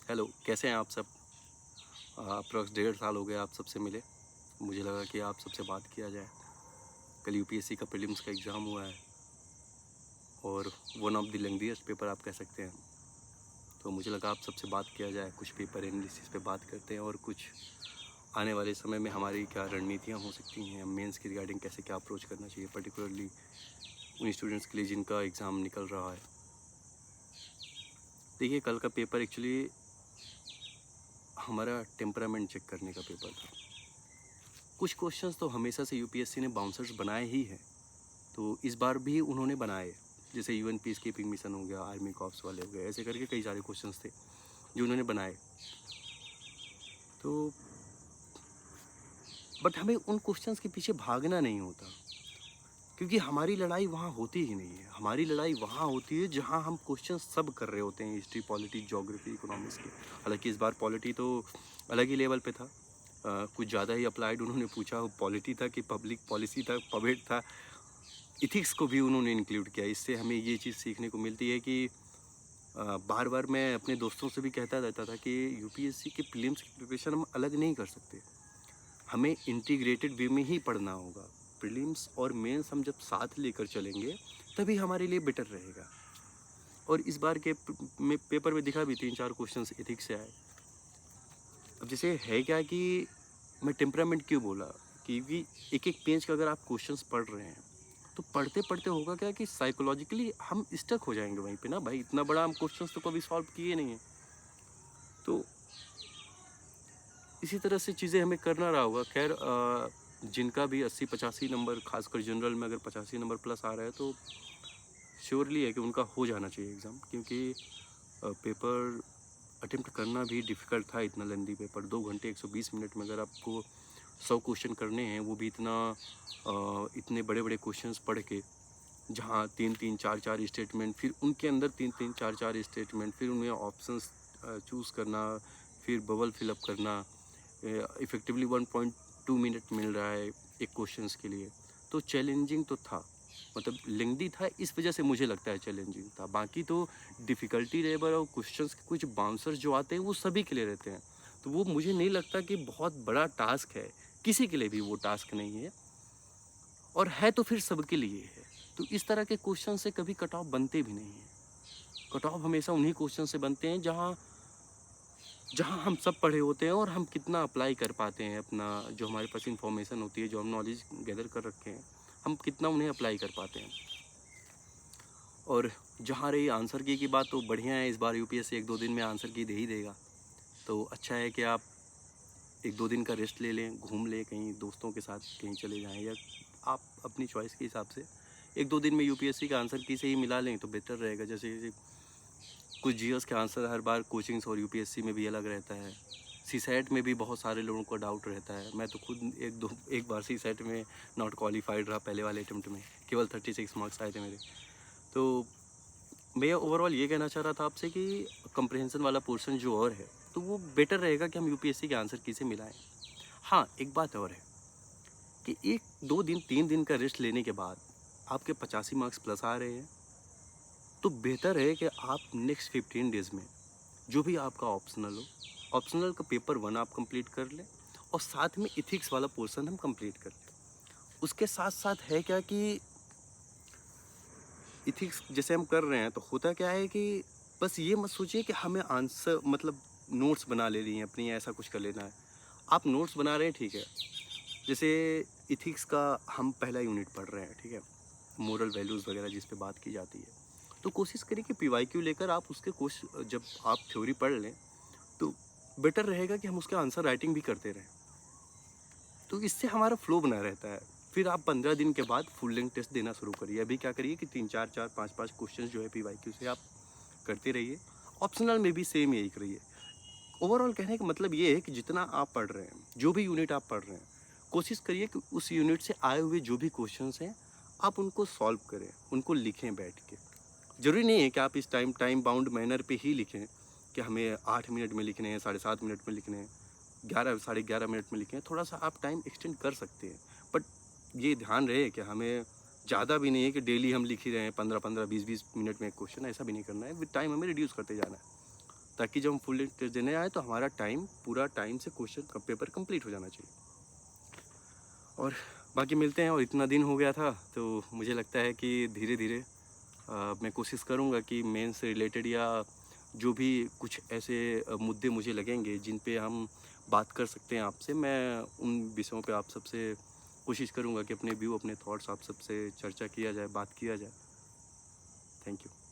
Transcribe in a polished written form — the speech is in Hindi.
हेलो, कैसे हैं आप सब? अप्रॉक्स 1.5 साल हो गए आप सबसे मिले। मुझे लगा कि आप सबसे बात किया जाए। कल यूपीएससी का प्रीलिम्स का एग्ज़ाम हुआ है और one of the lengthiest paper आप कह सकते हैं। तो मुझे लगा आप सबसे बात किया जाए, कुछ पेपर एनालिसिस पे बात करते हैं और कुछ आने वाले समय में हमारी क्या रणनीतियाँ हो सकती हैं, मेंस के रिगार्डिंग कैसे क्या अप्रोच करना चाहिए, पर्टिकुलरली उन स्टूडेंट्स के लिए जिनका एग्ज़ाम निकल रहा है। देखिए, कल का पेपर एक्चुअली हमारा टेम्परामेंट चेक करने का पेपर था। कुछ क्वेश्चंस तो हमेशा से यूपीएससी ने बाउंसर्स बनाए ही हैं, तो इस बार भी उन्होंने बनाए। जैसे यूएन पीस कीपिंग मिशन हो गया, आर्मी कॉप्स वाले हो गए, ऐसे करके कई सारे क्वेश्चंस थे जो उन्होंने बनाए। तो बट हमें उन क्वेश्चंस के पीछे भागना नहीं होता, क्योंकि हमारी लड़ाई वहाँ होती ही नहीं है। हमारी लड़ाई वहाँ होती है जहाँ हम क्वेश्चन सब कर रहे होते हैं, हिस्ट्री, पॉलिटी, ज्योग्राफी, इकोनॉमिक्स के। हालांकि इस बार पॉलिटी तो अलग ही लेवल पे था, कुछ ज़्यादा ही अप्लाइड उन्होंने पूछा। पॉलिटी था कि पब्लिक पॉलिसी था, पवेट था, इथिक्स को भी उन्होंने इंक्लूड किया। इससे हमें ये चीज़ सीखने को मिलती है कि बार बार मैं अपने दोस्तों से भी कहता रहता था कि यूपीएससी के प्रीलिम्स की प्रिपरेशन हम अलग नहीं कर सकते, हमें इंटीग्रेटेड वे में ही पढ़ना होगा। प्रीलिम्स और मेंस हम जब साथ लेकर चलेंगे तभी हमारे लिए बेटर रहेगा। और इस बार के में पेपर में दिखा भी 3-4 क्वेश्चंस एथिक्स से आए। अब जैसे है क्या कि मैं टेम्परामेंट क्यों बोला, क्योंकि एक एक पेज का अगर आप क्वेश्चंस पढ़ रहे हैं तो पढ़ते पढ़ते होगा क्या कि साइकोलॉजिकली हम स्टक हो जाएंगे वहीं पे ना। भाई, इतना बड़ा हम क्वेश्चंस तो कभी सॉल्व किए नहीं है। तो इसी तरह से चीज़ें हमें करना रहा होगा। खैर, जिनका भी 80-85 नंबर, खासकर जनरल में अगर 85 नंबर प्लस आ रहा है तो श्योरली है कि उनका हो जाना चाहिए एग्ज़ाम, क्योंकि पेपर अटेम्प्ट करना भी डिफ़िकल्ट था। इतना लेंदी पेपर 2 घंटे 120 मिनट में अगर आपको 100 क्वेश्चन करने हैं, वो भी इतने बड़े बड़े क्वेश्चंस पढ़ के, जहाँ 3-3 4-4 स्टेटमेंट, फिर उनके अंदर 3-3 4-4 स्टेटमेंट, फिर उनमें ऑप्शंस चूज़ करना, फिर बबल फिलअप करना। इफ़ेक्टिवली 1.2 मिनट मिल रहा है एक क्वेश्चंस के लिए, तो चैलेंजिंग तो था। मतलब लेंदी था, इस वजह से मुझे लगता है चैलेंजिंग था। बाकी तो डिफ़िकल्टी लेवल और क्वेश्चंस के कुछ बाउंसर्स जो आते हैं वो सभी के लिए रहते हैं, तो वो मुझे नहीं लगता कि बहुत बड़ा टास्क है। किसी के लिए भी वो टास्क नहीं है, और है तो फिर सबके लिए है। तो इस तरह के क्वेश्चन से कभी कट ऑफ बनते भी नहीं हैं। कट ऑफ हमेशा उन्हीं क्वेश्चन से बनते हैं जहाँ जहाँ हम सब पढ़े होते हैं और हम कितना अप्लाई कर पाते हैं अपना, जो हमारे पास इंफॉर्मेशन होती है, जो हम नॉलेज गैदर कर रखे हैं, हम कितना उन्हें अप्लाई कर पाते हैं। और जहाँ रही आंसर की बात, तो बढ़िया है, इस बार यूपीएससी 1-2 दिन में आंसर की दे ही देगा। तो अच्छा है कि आप 1-2 दिन का रेस्ट ले लें, घूम लें, कहीं दोस्तों के साथ कहीं चले जाएँ, या आप अपनी चॉइस के हिसाब से 1-2 दिन में यूपीएससी का आंसर की से ही मिला लें तो बेटर रहेगा। जैसे कुछ जीएस के आंसर हर बार कोचिंग्स और यूपीएससी में भी अलग रहता है। सीसैट में भी बहुत सारे लोगों को डाउट रहता है। मैं तो खुद एक बार सीसैट में नॉट क्वालिफाइड रहा पहले वाले अटेम्प्ट में, केवल 36 मार्क्स आए थे मेरे। तो मैं ओवरऑल ये कहना चाह रहा था आपसे कि कंप्रिहेंशन वाला पोर्शन जो और है, तो वो बेटर रहेगा कि हम यूपीएससी के आंसर की से मिलाएं। हाँ, एक बात और है कि 1-2 दिन 3 दिन का रेस्ट लेने के बाद आपके 85 मार्क्स प्लस आ रहे हैं, तो बेहतर है कि आप नेक्स्ट 15 डेज़ में जो भी आपका ऑप्शनल हो, ऑप्शनल का पेपर 1 आप कंप्लीट कर लें, और साथ में इथिक्स वाला पोर्शन हम कंप्लीट कर लें। उसके साथ साथ है क्या कि इथिक्स जैसे हम कर रहे हैं, तो होता क्या है कि बस ये मत सोचिए कि हमें आंसर मतलब नोट्स बना ले रही हैं अपनी, ऐसा कुछ कर लेना है। आप नोट्स बना रहे हैं, ठीक है। जैसे इथिक्स का हम पहला यूनिट पढ़ रहे हैं, ठीक है, मोरल वैल्यूज़ वगैरह जिस पे बात की जाती है, तो कोशिश करिए कि पीवाईक्यू लेकर आप उसके जब आप थ्योरी पढ़ लें तो बेटर रहेगा कि हम उसका आंसर राइटिंग भी करते रहें। तो इससे हमारा फ्लो बना रहता है। फिर आप 15 दिन के बाद फुल लेंथ टेस्ट देना शुरू करिए। अभी क्या करिए कि 3-4 5-5 क्वेश्चन जो है पीवाईक्यू से आप करते रहिए। ऑप्शनल में भी सेम यही करिए। ओवरऑल कहने का मतलब ये है कि जितना आप पढ़ रहे हैं, जो भी यूनिट आप पढ़ रहे हैं, कोशिश करिए कि उस यूनिट से आए हुए जो भी क्वेश्चंस हैं, आप उनको सॉल्व करें, उनको लिखें बैठ के। ज़रूरी नहीं है कि आप इस टाइम बाउंड मैनर पे ही लिखें कि हमें 8 मिनट में लिखने हैं, 7.5 मिनट में लिखने हैं, 11 साढ़े 11 मिनट में लिखें। थोड़ा सा आप टाइम एक्सटेंड कर सकते हैं, बट ये ध्यान रहे कि हमें ज़्यादा भी नहीं है कि डेली हम लिख ही रहे हैं 15-15 20-20 मिनट में एक क्वेश्चन, ऐसा भी नहीं करना है। विद टाइम हमें रिड्यूस करते जाना है। ताकि जब हम फुल टेस्ट देने आए तो हमारा टाइम पूरा टाइम से क्वेश्चन पेपर कंप्लीट हो जाना चाहिए। और बाकी मिलते हैं। और इतना दिन हो गया था तो मुझे लगता है कि धीरे धीरे मैं कोशिश करूँगा कि मेंस से रिलेटेड या जो भी कुछ ऐसे मुद्दे मुझे लगेंगे जिन पे हम बात कर सकते हैं आपसे, मैं उन विषयों पे आप सबसे कोशिश करूँगा कि अपने व्यू अपने थॉट्स आप सबसे चर्चा किया जाए, बात किया जाए। Thank you.